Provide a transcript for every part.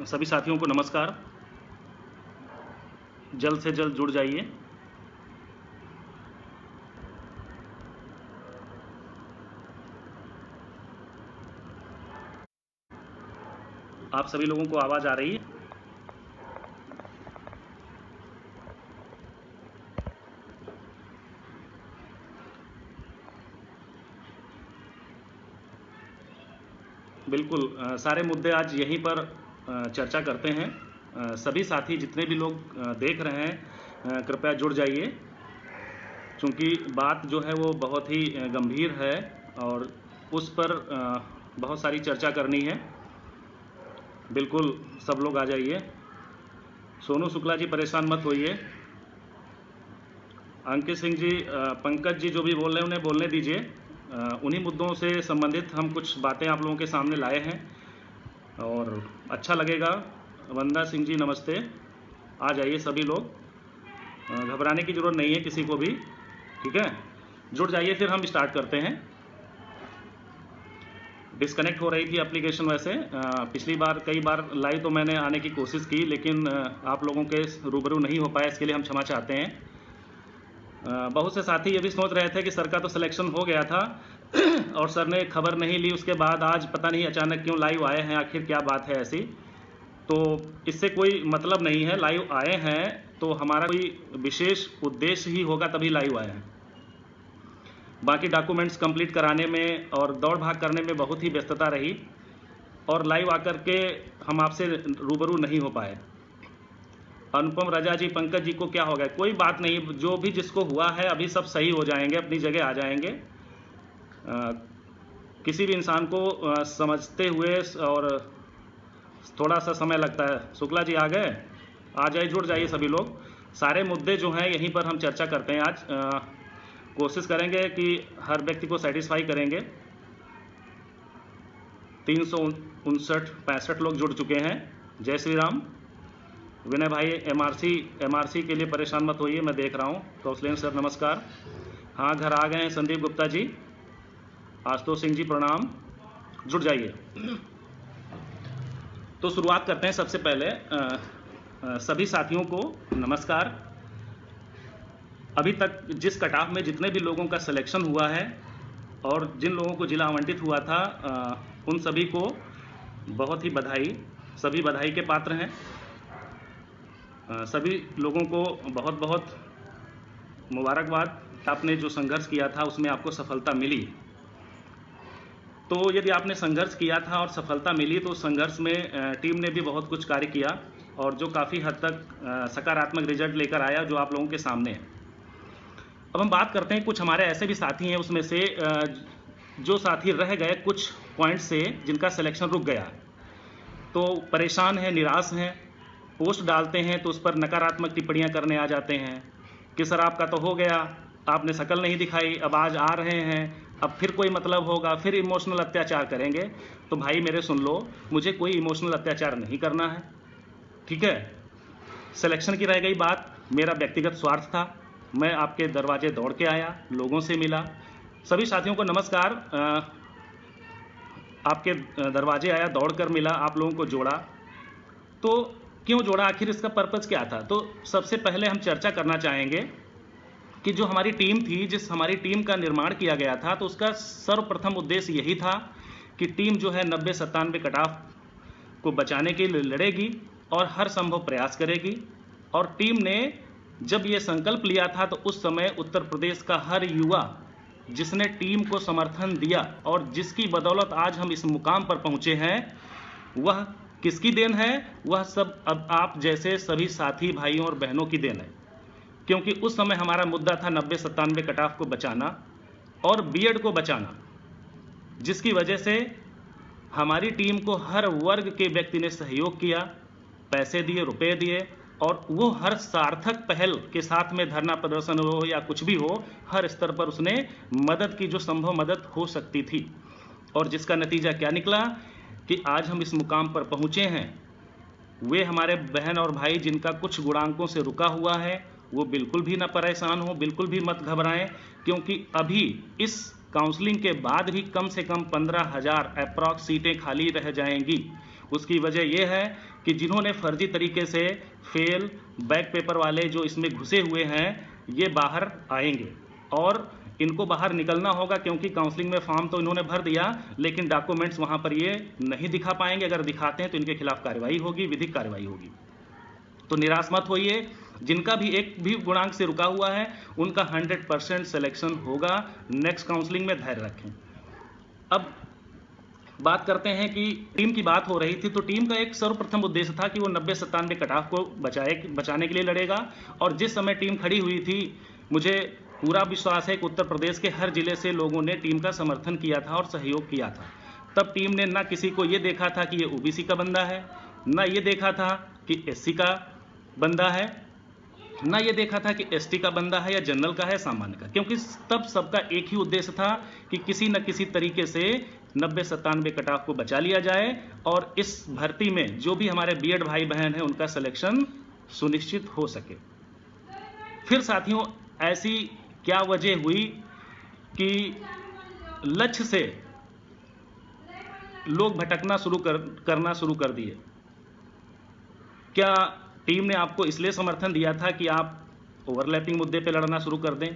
सभी साथियों को नमस्कार। जल्द से जल्द जुड़ जाइए। आप सभी लोगों को आवाज़ आ रही है? बिल्कुल। सारे मुद्दे आज यहीं पर चर्चा करते हैं। सभी साथी जितने भी लोग देख रहे हैं कृपया जुड़ जाइए, क्योंकि बात जो है वो बहुत ही गंभीर है और उस पर बहुत सारी चर्चा करनी है। बिल्कुल सब लोग आ जाइए। सोनू शुक्ला जी परेशान मत होइए। अंकित सिंह जी, पंकज जी जो भी बोल रहे हैं उन्हें बोलने दीजिए। उन्हीं मुद्दों से संबंधित हम कुछ बातें आप लोगों के सामने लाए हैं और अच्छा लगेगा। वंदा सिंह जी नमस्ते। आ जाइए सभी लोग, घबराने की ज़रूरत नहीं है किसी को भी, ठीक है। जुड़ जाइए, फिर हम स्टार्ट करते हैं। डिस्कनेक्ट हो रही थी एप्लीकेशन वैसे। पिछली बार कई बार लाइव तो मैंने आने की कोशिश की, लेकिन आप लोगों के रूबरू नहीं हो पाया, इसके लिए हम क्षमा चाहते हैं। बहुत से साथी ये भी सोच रहे थे कि सर का तो सिलेक्शन हो गया था और सर ने खबर नहीं ली, उसके बाद आज पता नहीं अचानक क्यों लाइव आए हैं, आखिर क्या बात है ऐसी। तो इससे कोई मतलब नहीं है, लाइव आए हैं तो हमारा कोई विशेष उद्देश्य ही होगा तभी लाइव आए हैं। बाकी डॉक्यूमेंट्स कंप्लीट कराने में और दौड़ भाग करने में बहुत ही व्यस्तता रही और लाइव आकर के हम आपसे रूबरू नहीं हो पाए। अनुपम राजा जी, पंकज जी को क्या हो गया? कोई बात नहीं, जो भी जिसको हुआ है अभी सब सही हो जाएंगे, अपनी जगह आ जाएंगे। किसी भी इंसान को समझते हुए और थोड़ा सा समय लगता है। शुक्ला जी आ गए? आ जाइए, जुड़ जाइए सभी लोग। सारे मुद्दे जो हैं यहीं पर हम चर्चा करते हैं आज। कोशिश करेंगे कि हर व्यक्ति को सेटिस्फाई करेंगे। 359-65 लोग जुड़ चुके हैं। जय श्री राम। विनय भाई एमआरसी के लिए परेशान मत होइए, मैं देख रहा हूँ। कौशलेन सर नमस्कार। हाँ, घर आ गए हैं संदीप गुप्ता जी। आशुतोष सिंह जी प्रणाम। जुड़ जाइए। तो शुरुआत करते हैं। सबसे पहले सभी साथियों को नमस्कार। अभी तक जिस कट ऑफ में जितने भी लोगों का सिलेक्शन हुआ है और जिन लोगों को जिला आवंटित हुआ था, उन सभी को बहुत ही बधाई। सभी बधाई के पात्र हैं। सभी लोगों को बहुत बहुत मुबारकबाद। आपने जो संघर्ष किया था उसमें आपको सफलता मिली। तो यदि आपने संघर्ष किया था और सफलता मिली तो उस संघर्ष में टीम ने भी बहुत कुछ कार्य किया और जो काफ़ी हद तक सकारात्मक रिजल्ट लेकर आया, जो आप लोगों के सामने है। अब हम बात करते हैं, कुछ हमारे ऐसे भी साथी हैं उसमें से जो साथी रह गए कुछ पॉइंट से, जिनका सिलेक्शन रुक गया, तो परेशान हैं, निराश हैं। पोस्ट डालते हैं तो उस पर नकारात्मक टिप्पणियां करने आ जाते हैं कि सर आपका तो हो गया, आपने शकल नहीं दिखाई, अब आज आ रहे हैं, अब फिर कोई मतलब होगा, फिर इमोशनल अत्याचार करेंगे। तो भाई मेरे सुन लो, मुझे कोई इमोशनल अत्याचार नहीं करना है, ठीक है। सिलेक्शन की रह गई बात, मेरा व्यक्तिगत स्वार्थ था। मैं आपके दरवाजे दौड़ के आया, लोगों से मिला। सभी साथियों को नमस्कार। आपके दरवाजे आया, दौड़कर मिला, आप लोगों को जोड़ा। तो क्यों जोड़ा, आखिर इसका पर्पज़ क्या था? तो सबसे पहले हम चर्चा करना चाहेंगे कि जो हमारी टीम थी, जिस हमारी टीम का निर्माण किया गया था, तो उसका सर्वप्रथम उद्देश्य यही था कि टीम जो है 90-97 कट ऑफ को बचाने के लिए लड़ेगी और हर संभव प्रयास करेगी। और टीम ने जब ये संकल्प लिया था तो उस समय उत्तर प्रदेश का हर युवा जिसने टीम को समर्थन दिया और जिसकी बदौलत आज हम इस मुकाम पर पहुंचे हैं, वह किसकी देन है? वह सब अब आप जैसे सभी साथी भाइयों और बहनों की देन है। क्योंकि उस समय हमारा मुद्दा था 90-97 कट ऑफ को बचाना और बीएड को बचाना, जिसकी वजह से हमारी टीम को हर वर्ग के व्यक्ति ने सहयोग किया, पैसे दिए, रुपए दिए, और वो हर सार्थक पहल के साथ में धरना प्रदर्शन हो या कुछ भी हो, हर स्तर पर उसने मदद की जो संभव मदद हो सकती थी। और जिसका नतीजा क्या निकला कि आज हम इस मुकाम पर पहुंचे हैं। वे हमारे बहन और भाई जिनका कुछ गुणांकों से रुका हुआ है, वो बिल्कुल भी ना परेशान हो, बिल्कुल भी मत घबराएं, क्योंकि अभी इस काउंसलिंग के बाद भी कम से कम 15,000 अप्रॉक्स सीटें खाली रह जाएंगी। उसकी वजह यह है कि जिन्होंने फर्जी तरीके से फेल बैक पेपर वाले जो इसमें घुसे हुए हैं ये बाहर आएंगे और इनको बाहर निकलना होगा, क्योंकि काउंसलिंग में फॉर्म तो इन्होंने भर दिया लेकिन डॉक्यूमेंट्स वहां पर ये नहीं दिखा पाएंगे। अगर दिखाते हैं तो इनके खिलाफ कार्रवाई होगी, विधिक कार्रवाई होगी। तो निराश मत होइए, जिनका भी एक भी गुणांक से रुका हुआ है उनका 100% सिलेक्शन होगा। नेक्स्ट काउंसलिंग में धैर्य रखें। अब बात करते हैं कि टीम की बात हो रही थी, तो टीम का एक सर्वप्रथम उद्देश्य था कि वो 90-97 कट ऑफ को बचाने के लिए लड़ेगा। और जिस समय टीम खड़ी हुई थी, मुझे पूरा विश्वास है कि उत्तर प्रदेश के हर जिले से लोगों ने टीम का समर्थन किया था और सहयोग किया था। तब टीम ने ना किसी को ये देखा था कि ये ओबीसी का बंदा है, ना ये देखा था कि एससी का बंदा है, ना ये देखा था कि एसटी का बंदा है या जनरल का है, सामान्य का, क्योंकि तब सबका एक ही उद्देश्य था कि किसी न किसी तरीके से 90-97 कट ऑफ को बचा लिया जाए और इस भर्ती में जो भी हमारे बीएड भाई बहन हैं उनका सिलेक्शन सुनिश्चित हो सके। फिर साथियों, ऐसी क्या वजह हुई कि लक्ष्य से लोग भटकना करना शुरू कर दिए? क्या टीम ने आपको इसलिए समर्थन दिया था कि आप ओवरलैपिंग मुद्दे पे लड़ना शुरू कर दें?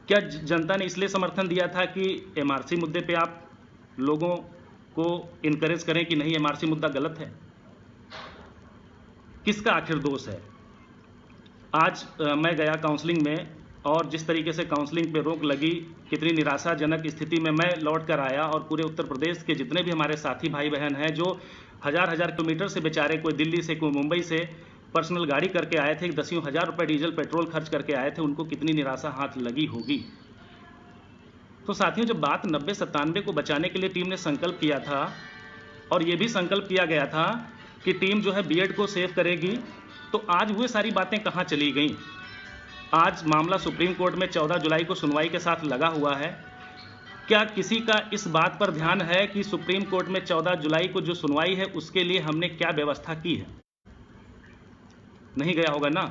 क्या जनता ने इसलिए समर्थन दिया था कि एमआरसी मुद्दे पे आप लोगों को इनकरेज करें कि नहीं, एमआरसी मुद्दा गलत है? किसका आखिर दोष है? आज मैं गया काउंसलिंग में और जिस तरीके से काउंसलिंग पे रोक लगी, कितनी निराशाजनक स्थिति में मैं लौट कर आया और पूरे उत्तर प्रदेश के जितने भी हमारे साथी भाई बहन हैं जो हजार किलोमीटर से बेचारे, कोई दिल्ली से कोई मुंबई से पर्सनल गाड़ी करके आए थे, 10,000 रुपये डीजल पेट्रोल खर्च करके आए थे, उनको कितनी निराशा हाथ लगी होगी। तो साथियों, जब बात 90-97 को बचाने के लिए टीम ने संकल्प किया था और ये भी संकल्प किया गया था कि टीम जो है बीएड को सेव करेगी, तो आज वो सारी बातें कहाँ चली गईं? आज मामला सुप्रीम कोर्ट में 14 जुलाई को सुनवाई के साथ लगा हुआ है। क्या किसी का इस बात पर ध्यान है कि सुप्रीम कोर्ट में 14 जुलाई को जो सुनवाई है उसके लिए हमने क्या व्यवस्था की है? नहीं गया होगा ना।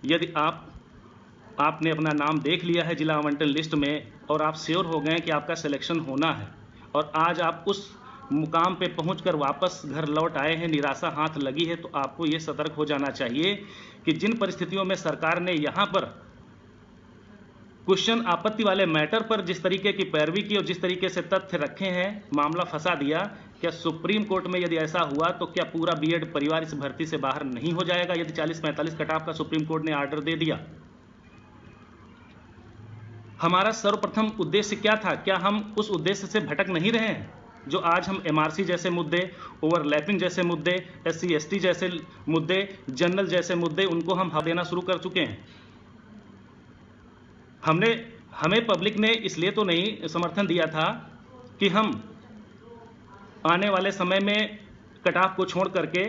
यदि आपने अपना नाम देख लिया है जिला आवंटन लिस्ट में और आप श्योर हो गए कि आपका सिलेक्शन होना है और आज आप उस मुकाम पे पहुंचकर वापस घर लौट आए हैं, निराशा हाथ लगी है, तो आपको ये सतर्क हो जाना चाहिए कि जिन परिस्थितियों में सरकार ने यहाँ पर क्वेश्चन आपत्ति वाले मैटर पर जिस तरीके की पैरवी की और जिस तरीके से तथ्य रखे हैं, मामला फंसा दिया, क्या सुप्रीम कोर्ट में यदि ऐसा हुआ तो क्या पूरा बीएड परिवार इस भर्ती से बाहर नहीं हो जाएगा? यदि 40-45 कट ऑफ का सुप्रीम कोर्ट ने आर्डर दे दिया। हमारा सर्वप्रथम उद्देश्य क्या था? क्या हम उस उद्देश्य से भटक नहीं रहे हैं? जो आज हम एमआरसी जैसे मुद्दे, ओवरलैपिंग जैसे मुद्दे, एससी एसटी जैसे मुद्दे, जनरल जैसे मुद्दे, उनको हम हवा देना शुरू कर चुके हैं। हमें पब्लिक ने इसलिए तो नहीं समर्थन दिया था कि हम आने वाले समय में कट ऑफ को छोड़ करके,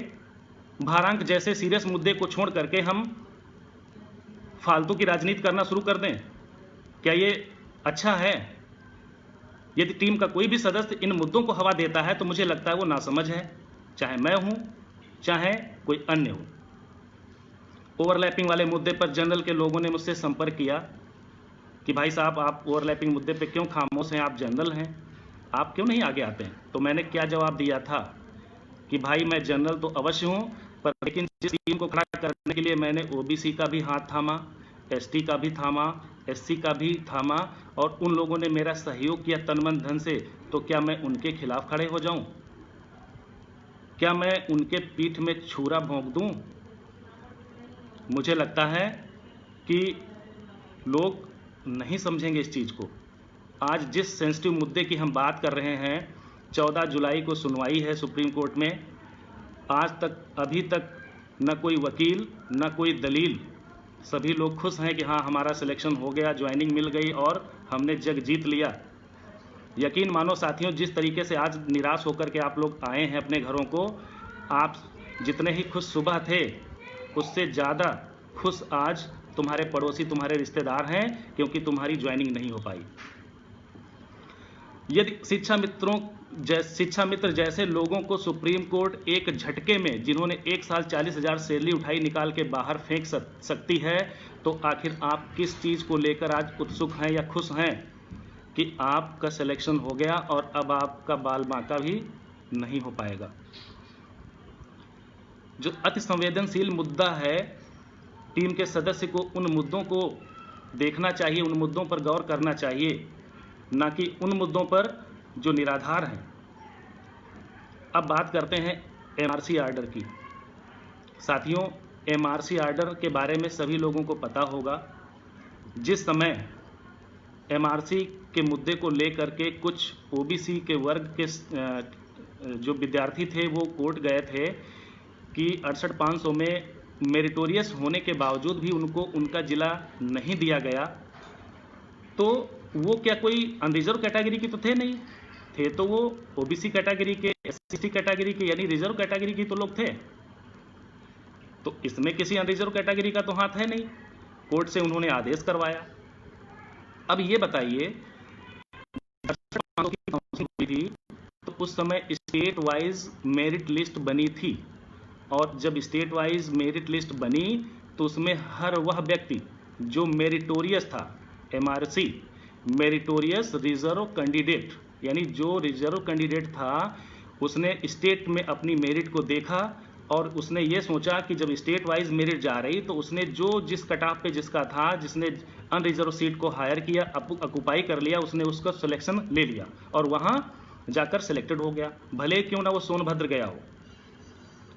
भारांक जैसे सीरियस मुद्दे को छोड़ करके हम फालतू की राजनीति करना शुरू कर दें। क्या ये अच्छा है? यदि टीम का कोई भी सदस्य इन मुद्दों को हवा देता है तो मुझे लगता है वो नासमझ है, चाहे मैं हूं चाहे कोई अन्य हो। ओवरलैपिंग वाले मुद्दे पर जनरल के लोगों ने मुझसे संपर्क किया कि भाई साहब, आप ओवरलैपिंग मुद्दे पे क्यों खामोश हैं? आप जनरल हैं, आप क्यों नहीं आगे आते हैं? तो मैंने क्या जवाब दिया था कि भाई मैं जनरल तो अवश्य हूं, पर लेकिन जिस टीम को खड़ा करने के लिए मैंने ओबीसी का भी हाथ थामा, एसटी का भी थामा, एससी का भी थामा और उन लोगों ने मेरा सहयोग किया तन मन धन से, तो क्या मैं उनके खिलाफ खड़े हो जाऊं? क्या मैं उनके पीठ में छुरा भोंक दूं? मुझे लगता है कि लोग नहीं समझेंगे इस चीज़ को। आज जिस सेंसिटिव मुद्दे की हम बात कर रहे हैं, 14 जुलाई को सुनवाई है सुप्रीम कोर्ट में, आज तक अभी तक न कोई वकील न कोई दलील, सभी लोग खुश हैं कि हाँ हमारा सिलेक्शन हो गया, ज्वाइनिंग मिल गई और हमने जग जीत लिया। यकीन मानो साथियों, जिस तरीके से आज निराश होकर के आप लोग आए हैं अपने घरों को, आप जितने ही खुश सुबह थे उससे ज़्यादा खुश आज तुम्हारे पड़ोसी, तुम्हारे रिश्तेदार हैं, क्योंकि तुम्हारी ज्वाइनिंग नहीं हो पाई। यदि शिक्षा मित्र जैसे लोगों को सुप्रीम कोर्ट एक झटके में, जिन्होंने एक साल 40,000 सैलरी उठाई, निकाल के बाहर फेंक सकती है, तो आखिर आप किस चीज़ को लेकर आज उत्सुक हैं या खुश हैं कि आपका सिलेक्शन हो गया और अब आपका बाल बांका भी नहीं हो पाएगा। जो अति संवेदनशील मुद्दा है, टीम के सदस्य को उन मुद्दों को देखना चाहिए, उन मुद्दों पर गौर करना चाहिए, ना कि उन मुद्दों पर जो निराधार हैं। अब बात करते हैं एमआरसी आर्डर की। साथियों, एमआरसी आर्डर के बारे में सभी लोगों को पता होगा। जिस समय एमआरसी के मुद्दे को लेकर के कुछ ओबीसी के वर्ग के जो विद्यार्थी थे वो कोर्ट गए थे कि 68,500 में मेरिटोरियस होने के बावजूद भी उनको उनका जिला नहीं दिया गया, तो वो क्या कोई अनरिजर्व कैटेगरी के तो थे नहीं, थे तो वो ओबीसी कैटेगरी के, एससी कैटेगरी के, यानी रिजर्व कैटेगरी की तो लोग थे। तो इसमें किसी अनरिजर्व कैटेगरी का तो हाथ है नहीं। कोर्ट से उन्होंने आदेश करवाया। अब ये बताइए, हुई थी तो उस समय स्टेट वाइज मेरिट लिस्ट बनी थी, और जब स्टेट वाइज मेरिट लिस्ट बनी तो उसमें हर वह व्यक्ति जो मेरिटोरियस था, एमआरसी मेरिटोरियस रिजर्व कैंडिडेट, यानी जो रिजर्व कैंडिडेट था, उसने स्टेट में अपनी मेरिट को देखा और उसने ये सोचा कि जब स्टेट वाइज मेरिट जा रही तो उसने जो जिस कट ऑफ पे जिसका था, जिसने अनरिजर्व सीट को हायर किया, ऑक्युपाई कर लिया, उसने उसका सिलेक्शन ले लिया और वहाँ जाकर सिलेक्टेड हो गया, भले क्यों ना वो सोनभद्र गया हो।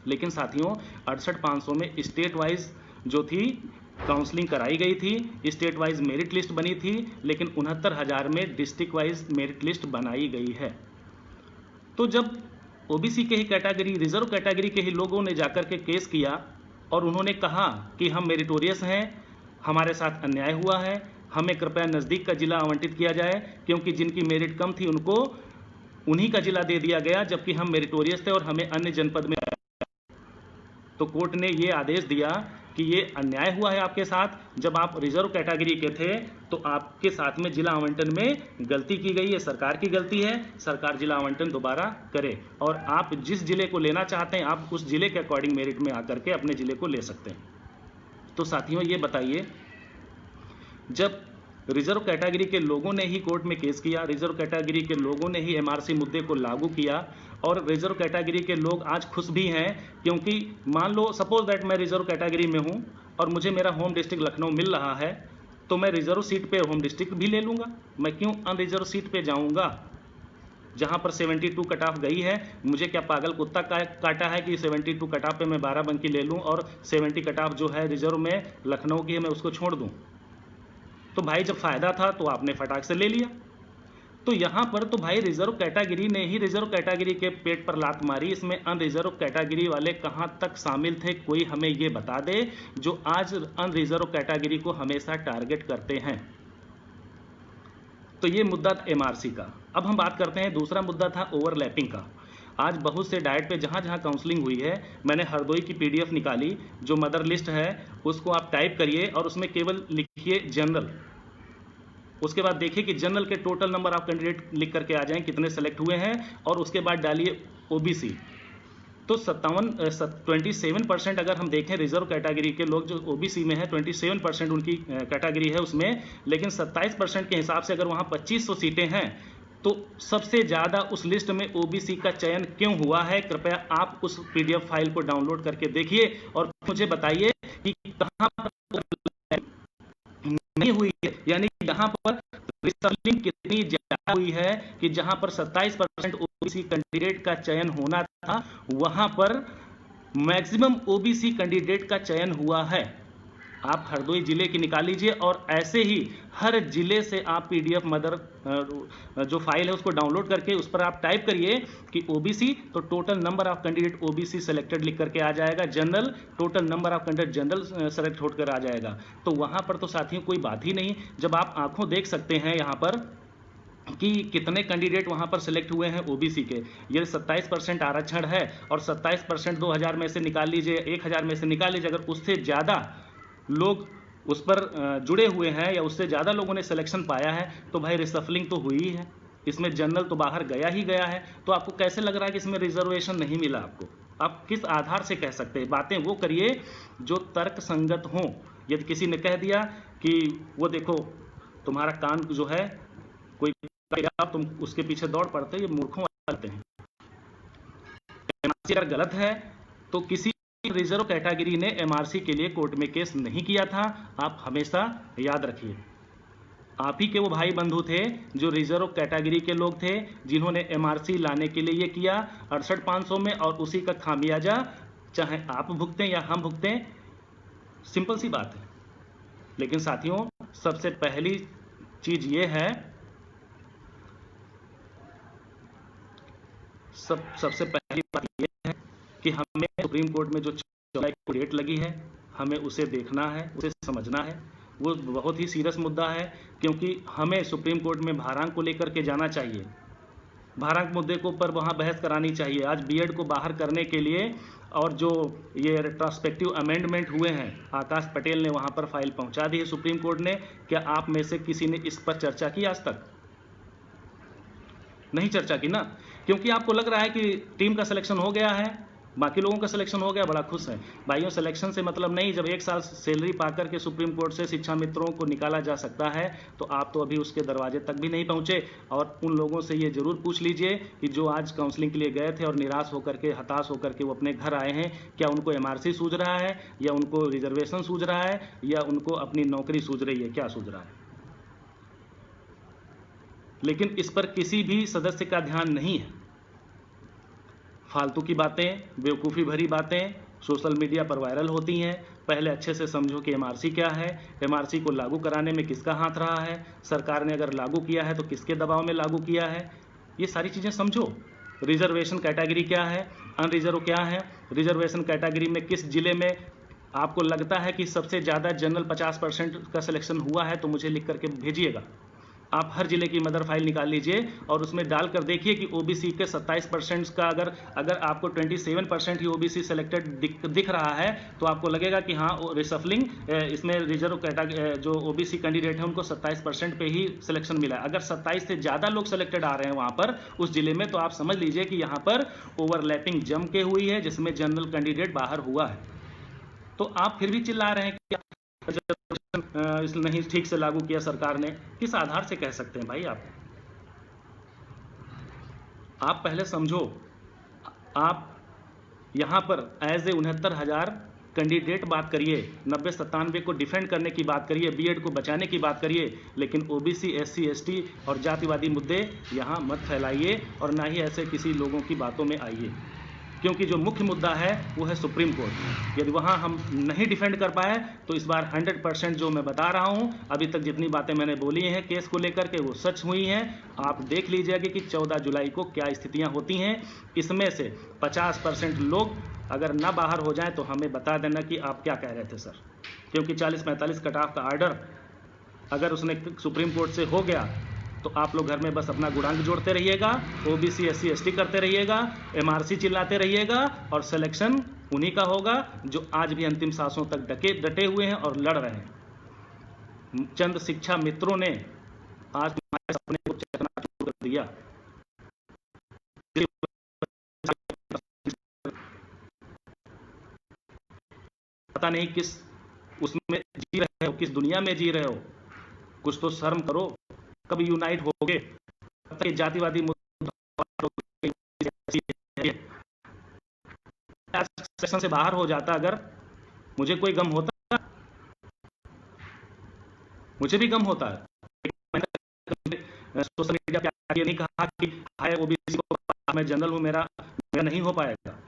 लेकिन साथियों, 68,500 में स्टेट वाइज जो थी काउंसलिंग कराई गई थी, स्टेट वाइज मेरिट लिस्ट बनी थी, लेकिन 69,000 में डिस्ट्रिक्ट वाइज मेरिट लिस्ट बनाई गई है। तो जब ओबीसी के ही कैटेगरी, रिजर्व कैटेगरी के ही लोगों ने जाकर के केस किया और उन्होंने कहा कि हम मेरिटोरियस हैं, हमारे साथ अन्याय हुआ है, हमें कृपया नज़दीक का जिला आवंटित किया जाए, क्योंकि जिनकी मेरिट कम थी उनको उन्हीं का जिला दे दिया गया, जबकि हम मेरिटोरियस थे और हमें अन्य जनपद में। तो कोर्ट ने ये आदेश दिया कि ये अन्याय हुआ है आपके साथ, जब आप रिजर्व कैटेगरी के थे तो आपके साथ में जिला आवंटन में गलती की गई है, सरकार की गलती है, सरकार जिला आवंटन दोबारा करे और आप जिस जिले को लेना चाहते हैं आप उस जिले के अकॉर्डिंग मेरिट में आकर के अपने जिले को ले सकते हैं। तो साथियों, ये बताइए, जब रिजर्व कैटेगरी के लोगों ने ही कोर्ट में केस किया, रिजर्व कैटेगरी के लोगों ने ही एमआरसी मुद्दे को लागू किया और रिजर्व कैटेगरी के लोग आज खुश भी हैं, क्योंकि मान लो सपोज दैट मैं रिजर्व कैटेगरी में हूं और मुझे मेरा होम डिस्ट्रिक्ट लखनऊ मिल रहा है, तो मैं रिजर्व सीट पे होम डिस्ट्रिक्ट भी ले लूंगा। मैं क्यों अनरिजर्व सीट पे जाऊंगा जहां पर 72 कट ऑफ गई है? मुझे क्या पागल कुत्ता काटा है कि 72 कट ऑफ पे मैं 12 बंकी ले लूं और 70 कट ऑफ जो है रिजर्व में लखनऊ की है मैं उसको छोड़ दूं? तो भाई जब फायदा था तो आपने फटाक से ले लिया। तो यहां पर तो भाई रिजर्व कैटेगरी ने ही रिजर्व कैटेगरी के पेट पर लात मारी। इसमें अनरिजर्व कैटेगरी वाले कहां तक शामिल थे, कोई हमें ये बता दे, जो आज अनरिजर्व कैटेगरी को हमेशा टारगेट करते हैं। तो ये मुद्दा था एमआरसी का। अब हम बात करते हैं, दूसरा मुद्दा था ओवरलैपिंग का। आज बहुत से डाइट पे जहां जहां काउंसलिंग हुई है, मैंने हरदोई की पीडीएफ निकाली, जो मदर लिस्ट है उसको आप टाइप करिए और उसमें केवल लिखिए जनरल। उसके बाद देखिए कि जनरल के टोटल नंबर ऑफ कैंडिडेट लिख करके आ जाएं कितने सेलेक्ट हुए हैं, और उसके बाद डालिए ओबीसी। तो 27% अगर हम देखें रिजर्व कैटेगरी के लोग जो ओबीसी में है, 27% उनकी कैटेगरी है उसमें, लेकिन 27% के हिसाब से अगर वहां 2500 सीटें हैं तो सबसे ज़्यादा उस लिस्ट में ओबीसी का चयन क्यों हुआ है? कृपया आप उस पीडीएफ फाइल को डाउनलोड करके देखिए और मुझे बताइए कि कहां पर नहीं हुई है, यानी यहां पर रिसर्विंग कितनी ज्यादा हुई है कि जहां पर 27% ओबीसी कैंडिडेट का चयन होना था वहां पर मैक्सिमम ओबीसी कैंडिडेट का चयन हुआ है। आप हरदोई जिले की निकाल लीजिए और ऐसे ही हर जिले से आप पीडीएफ मदर जो फाइल है उसको डाउनलोड करके उस पर आप टाइप करिए कि ओबीसी, तो total number of candidate OBC selected लिख करके आ जाएगा, general total number of candidate general select होकर आ जाएगा। तो वहां पर तो साथियों कोई बात ही नहीं। जब आप आंखों देख सकते हैं यहां पर कि कितने कैंडिडेट वहां पर सिलेक्ट हुए हैं ओबीसी के, ये 27% आरक्षण है और 27% 2000 में से निकाल लीजिए, 1000 में से निकाल लीजिए, अगर उससे ज़्यादा लोग उस पर जुड़े हुए हैं या उससे ज़्यादा लोगों ने सिलेक्शन पाया है तो भाई रिसफलिंग तो हुई ही है, इसमें जनरल तो बाहर गया ही गया है। तो आपको कैसे लग रहा है कि इसमें रिजर्वेशन नहीं मिला आपको? आप किस आधार से कह सकते हैं? बातें वो करिए जो तर्क संगत हों। यदि किसी ने कह दिया कि वो देखो तुम्हारा कान जो है कोई, तुम उसके पीछे दौड़ पड़ते, ये मूर्खों वाले हैं। अगर गलत है तो किसी रिजर्व कैटेगरी ने एमआरसी के लिए कोर्ट में केस नहीं किया था। आप हमेशा याद रखिए, आप ही के वो भाई बंधु थे जो रिजर्व कैटेगरी के लोग थे, जिन्होंने एमआरसी लाने के लिए ये किया 68,500 में, और उसी का खामियाजा चाहे आप भुगतें या हम भुगतें, सिंपल सी बात है। लेकिन साथियों, सबसे पहली चीज ये है, सबसे पहली बात ये है कि हमें सुप्रीम कोर्ट में जो 14 को डेट लगी है, हमें उसे देखना है, उसे समझना है। वो बहुत ही सीरियस मुद्दा है, क्योंकि हमें सुप्रीम कोर्ट में भारांक को लेकर के जाना चाहिए, भारांक मुद्दे को पर वहाँ बहस करानी चाहिए। आज बीएड को बाहर करने के लिए और जो ये रेट्रोस्पेक्टिव अमेंडमेंट हुए हैं, आकाश पटेल ने वहाँ पर फाइल पहुँचा दी है सुप्रीम कोर्ट ने। क्या आप में से किसी ने इस पर चर्चा की? आज तक नहीं चर्चा की ना, क्योंकि आपको लग रहा है कि टीम का सिलेक्शन हो गया है, बाकी लोगों का सिलेक्शन हो गया, बड़ा खुश है। भाइयों, सिलेक्शन से मतलब नहीं। जब 1 साल सैलरी पाकर के सुप्रीम कोर्ट से शिक्षा मित्रों को निकाला जा सकता है, तो आप तो अभी उसके दरवाजे तक भी नहीं पहुंचे। और उन लोगों से ये जरूर पूछ लीजिए कि जो आज काउंसलिंग के लिए गए थे और निराश होकर के, हताश होकर के वो अपने घर आए हैं, क्या उनको एमआरसी सूझ रहा है, या उनको रिजर्वेशन सूझ रहा है, या उनको अपनी नौकरी सूझ रही है? क्या सूझ रहा है? लेकिन इस पर किसी भी सदस्य का ध्यान नहीं है। फालतू की बातें, बेवकूफ़ी भरी बातें सोशल मीडिया पर वायरल होती हैं। पहले अच्छे से समझो कि एमआरसी क्या है, एमआरसी को लागू कराने में किसका हाथ रहा है, सरकार ने अगर लागू किया है तो किसके दबाव में लागू किया है, ये सारी चीज़ें समझो। रिजर्वेशन कैटेगरी क्या है, अनरिजर्व क्या है, रिजर्वेशन कैटेगरी में किस जिले में आपको लगता है कि सबसे ज़्यादा जनरल 50% का सिलेक्शन हुआ है, तो मुझे लिख करके भेजिएगा। आप हर जिले की मदर फाइल निकाल लीजिए और उसमें डाल कर देखिए कि ओबीसी के 27% का अगर आपको 27% ही ओबीसी सेलेक्टेड दिख रहा है, तो आपको लगेगा कि हाँ, रिसफलिंग इसमें रिजर्व कैटेगरी जो ओबीसी कैंडिडेट है उनको 27% पे ही सिलेक्शन मिला है। अगर 27 से ज़्यादा लोग सेलेक्टेड आ रहे हैं वहाँ पर उस जिले में, तो आप समझ लीजिए कि यहाँ पर ओवरलैपिंग जम के हुई है, जिसमें जनरल कैंडिडेट बाहर हुआ है। तो आप फिर भी चिल्ला रहे हैं कि इस नहीं ठीक से लागू किया सरकार ने। किस आधार से कह सकते हैं भाई? आप पहले समझो। आप यहां पर एज ए 69,000 कैंडिडेट बात करिए, 90-97 को डिफेंड करने की बात करिए, बीएड को बचाने की बात करिए, लेकिन ओबीसी, एससी, एसटी और जातिवादी मुद्दे यहां मत फैलाइए, और ना ही ऐसे किसी लोगों की बातों में आइए, क्योंकि जो मुख्य मुद्दा है वो है सुप्रीम कोर्ट। यदि वहाँ हम नहीं डिफेंड कर पाए, तो इस बार 100% जो मैं बता रहा हूँ, अभी तक जितनी बातें मैंने बोली हैं केस को लेकर के, वो सच हुई हैं। आप देख लीजिएगा कि 14 जुलाई को क्या स्थितियाँ होती हैं। इसमें से 50% लोग अगर ना बाहर हो जाएं, तो हमें बता देना कि आप क्या कह रहे थे सर, क्योंकि 40-45 कट ऑफ का आर्डर अगर उसने सुप्रीम कोर्ट से हो गया, तो आप लोग घर में बस अपना गुणांक जोड़ते रहिएगा, ओबीसी, एससी, एसटी करते रहिएगा, एमआरसी चिल्लाते रहिएगा, और सिलेक्शन उन्हीं का होगा जो आज भी अंतिम सांसों तक डटे हुए हैं और लड़ रहे हैं। चंद शिक्षा मित्रों ने आज हमारे सपने को चकनाचूर कर दिया। पता नहीं किस उसमें जी रहे हो, किस दुनिया में जी रहे हो, कुछ तो शर्म करो। कब यूनाइट होगे? जातिवादी सेशन से बाहर हो जाता, अगर मुझे कोई गम होता, मुझे भी गम होता है। सोशल मीडिया पे ये नहीं कहा कि हाय ओबीसी को मैं जनरल हूं, मेरा नहीं हो पाएगा।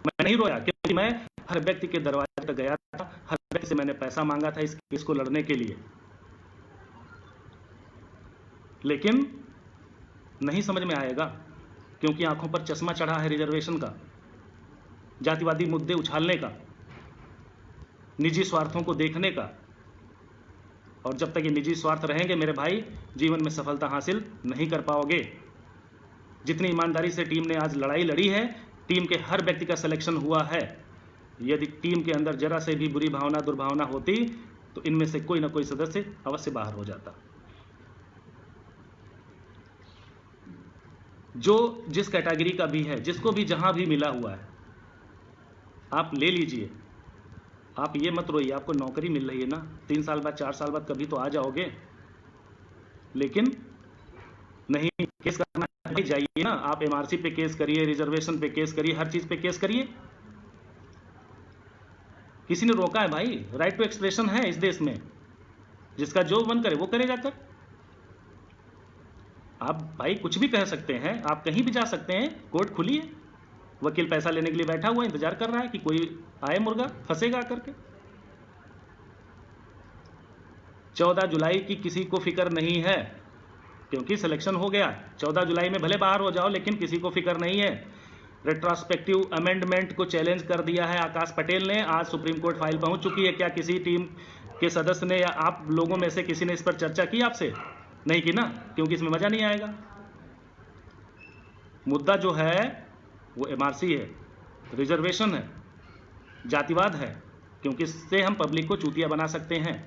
मैं नहीं रोया, क्योंकि मैं हर व्यक्ति के दरवाजे तक गया था, हर व्यक्ति से मैंने पैसा मांगा था इस केस को लड़ने के लिए। लेकिन नहीं समझ में आएगा, क्योंकि आंखों पर चश्मा चढ़ा है रिजर्वेशन का, जातिवादी मुद्दे उछालने का, निजी स्वार्थों को देखने का। और जब तक ये निजी स्वार्थ रहेंगे मेरे भाई, जीवन में सफलता हासिल नहीं कर पाओगे। जितनी ईमानदारी से टीम ने आज लड़ाई लड़ी है, टीम के हर व्यक्ति का सिलेक्शन हुआ है। यदि टीम के अंदर जरा से भी बुरी भावना, दुर्भावना होती, तो इनमें से कोई ना कोई सदस्य अवश्य बाहर हो जाता। जो जिस कैटेगरी का भी है, जिसको भी जहां भी मिला हुआ है, आप ले लीजिए। आप ये मत रोइए, आपको नौकरी मिल रही है ना, 3 साल बाद, 4 साल बाद कभी तो आ जाओगे। लेकिन नहीं, केस करना भाई जाइए ना, आप एमआरसी पे केस करिए, रिजर्वेशन पे केस करिए, हर चीज पे केस करिए। किसी ने रोका है भाई? राइट टू एक्सप्रेशन है इस देश में, जिसका जो मन करे वो करे जाकर। आप भाई कुछ भी कह सकते हैं, आप कहीं भी जा सकते हैं, कोर्ट खुली है, वकील पैसा लेने के लिए बैठा हुआ है, इंतजार कर रहा है कि कोई आए मुर्गा फंसेगा आकर के। 14 जुलाई की किसी को फिक्र नहीं है, क्योंकि सिलेक्शन हो गया। 14 जुलाई में भले बाहर हो जाओ, लेकिन किसी को फिक्र नहीं है। रेट्रोस्पेक्टिव अमेंडमेंट को चैलेंज कर दिया है आकाश पटेल ने। आज सुप्रीम कोर्ट फाइल पहुंच चुकी है। क्या किसी टीम के सदस्य ने या आप लोगों में से किसी ने इस पर चर्चा की आपसे? नहीं की ना, क्योंकि इसमें मजा नहीं आएगा। मुद्दा जो है वो एमआरसी है, रिजर्वेशन है, जातिवाद है, क्योंकि इससे हम पब्लिक को चूतिया बना सकते हैं।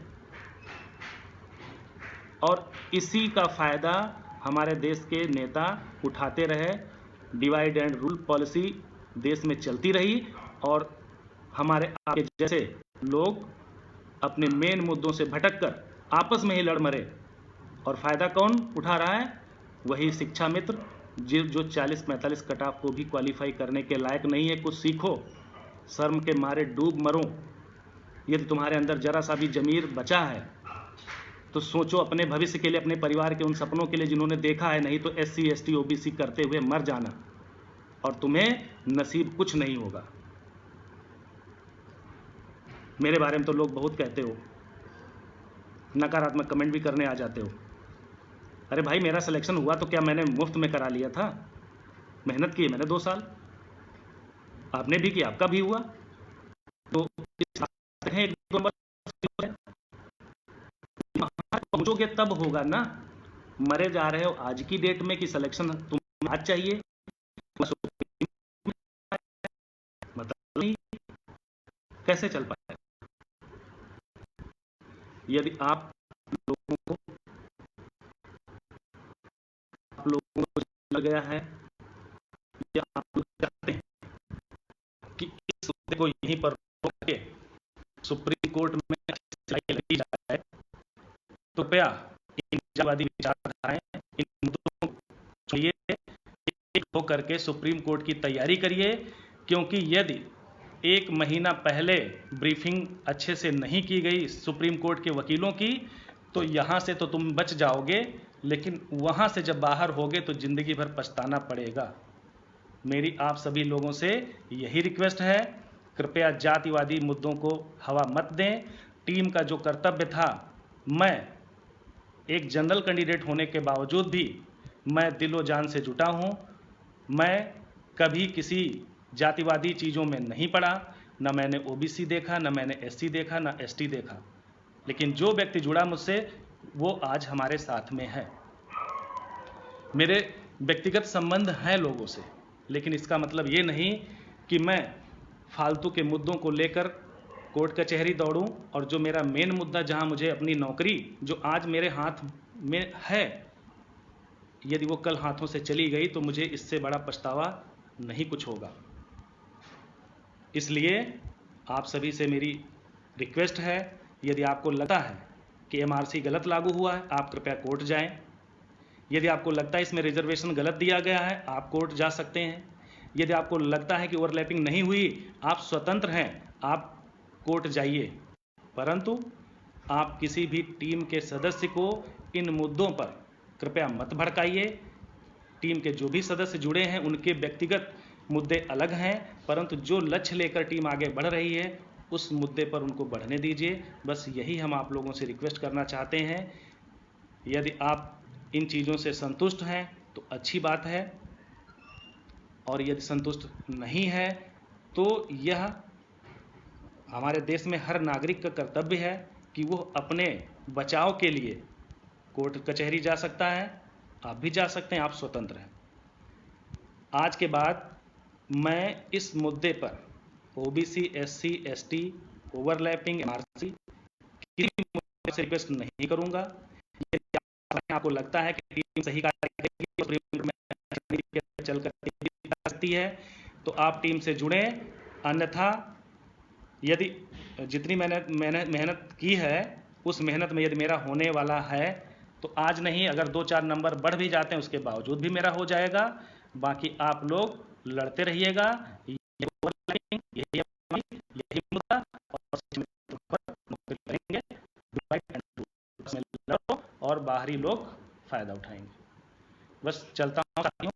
और इसी का फायदा हमारे देश के नेता उठाते रहे। डिवाइड एंड रूल पॉलिसी देश में चलती रही और हमारे आपके जैसे लोग अपने मेन मुद्दों से भटककर आपस में ही लड़ मरे। और फायदा कौन उठा रहा है? वही शिक्षा मित्र जो 40-45 कट ऑफ को भी क्वालिफाई करने के लायक नहीं है। कुछ सीखो, शर्म के मारे डूब मरो। यदि तुम्हारे अंदर जरा सा भी जमीर बचा है तो सोचो अपने भविष्य के लिए, अपने परिवार के उन सपनों के लिए जिन्होंने देखा है। नहीं तो SC ST OBC करते हुए मर जाना और तुम्हें नसीब कुछ नहीं होगा। मेरे बारे में तो लोग बहुत कहते हो, नकारात्मक कमेंट भी करने आ जाते हो। अरे भाई, मेरा सिलेक्शन हुआ तो क्या मैंने मुफ्त में करा लिया था? मेहनत की मैंने 2 साल, आपने भी किया, आपका भी हुआ। तो एक पहुंचोगे तब होगा ना। मरे जा रहे हो आज की डेट में कि सिलेक्शन तुम्हें आज चाहिए, मतलब नहीं, कैसे चल पाए? यदि आप लोगों को लग गया है या आप लोग चाहते हैं कि इस मुद्दे को यहीं पर रोक के सुप्रीम कोर्ट में लगी जाए, तो कृपया इन जातिवादी विचारधाराएं, इन मुद्दों को छोड़िए, एक होकर के सुप्रीम कोर्ट की तैयारी करिए। क्योंकि यदि 1 महीना पहले ब्रीफिंग अच्छे से नहीं की गई सुप्रीम कोर्ट के वकीलों की, तो यहाँ से तो तुम बच जाओगे, लेकिन वहाँ से जब बाहर होगे तो जिंदगी भर पछताना पड़ेगा। मेरी आप सभी लोगों से यही रिक्वेस्ट है, कृपया जातिवादी मुद्दों को हवा मत दें। टीम का जो कर्तव्य था, मैं एक जनरल कैंडिडेट होने के बावजूद भी मैं दिलो जान से जुटा हूँ। मैं कभी किसी जातिवादी चीज़ों में नहीं पड़ा, ना मैंने OBC देखा, ना मैंने SC देखा, ना ST देखा। लेकिन जो व्यक्ति जुड़ा मुझसे वो आज हमारे साथ में है। मेरे व्यक्तिगत संबंध हैं लोगों से, लेकिन इसका मतलब ये नहीं कि मैं फालतू के मुद्दों को लेकर कोर्ट कचहरी दौड़ूं। और जो मेरा मेन मुद्दा, जहां मुझे अपनी नौकरी जो आज मेरे हाथ में है, यदि वो कल हाथों से चली गई तो मुझे इससे बड़ा पछतावा नहीं कुछ होगा। इसलिए आप सभी से मेरी रिक्वेस्ट है, यदि आपको लगता है कि MRC गलत लागू हुआ है, आप कृपया कोर्ट जाएं। यदि आपको लगता है इसमें रिजर्वेशन गलत दिया गया है, आप कोर्ट जा सकते हैं। यदि आपको लगता है कि ओवरलैपिंग नहीं हुई, आप स्वतंत्र हैं, आप कोर्ट जाइए। परंतु आप किसी भी टीम के सदस्य को इन मुद्दों पर कृपया मत भड़काइए। टीम के जो भी सदस्य जुड़े हैं उनके व्यक्तिगत मुद्दे अलग हैं, परंतु जो लक्ष्य लेकर टीम आगे बढ़ रही है उस मुद्दे पर उनको बढ़ने दीजिए। बस यही हम आप लोगों से रिक्वेस्ट करना चाहते हैं। यदि आप इन चीज़ों से संतुष्ट हैं तो अच्छी बात है, और यदि संतुष्ट नहीं है तो यह हमारे देश में हर नागरिक का कर्तव्य है कि वो अपने बचाव के लिए कोर्ट कचहरी जा सकता है। आप भी जा सकते हैं, आप स्वतंत्र हैं। आज के बाद मैं इस मुद्दे पर OBC SC ST overlapping MRC किसी भी मुद्दे से रिक्वेस्ट नहीं करूंगा। यदि आपको लगता है कि टीम सही कार्य करेगी, चल सकती है, तो आप टीम से जुड़ें। अन्यथा यदि जितनी मैंने मेहनत की है उस मेहनत में यदि मेरा होने वाला है तो आज नहीं, अगर 2-4 नंबर बढ़ भी जाते हैं उसके बावजूद भी मेरा हो जाएगा। बाकी आप लोग लड़ते रहिएगा, यही यही मुद्दा, और नौकरी करेंगे, डिवाइड एंड रूल में लड़ो और बाहरी लोग फायदा उठाएंगे। बस चलता हूँ साथियों।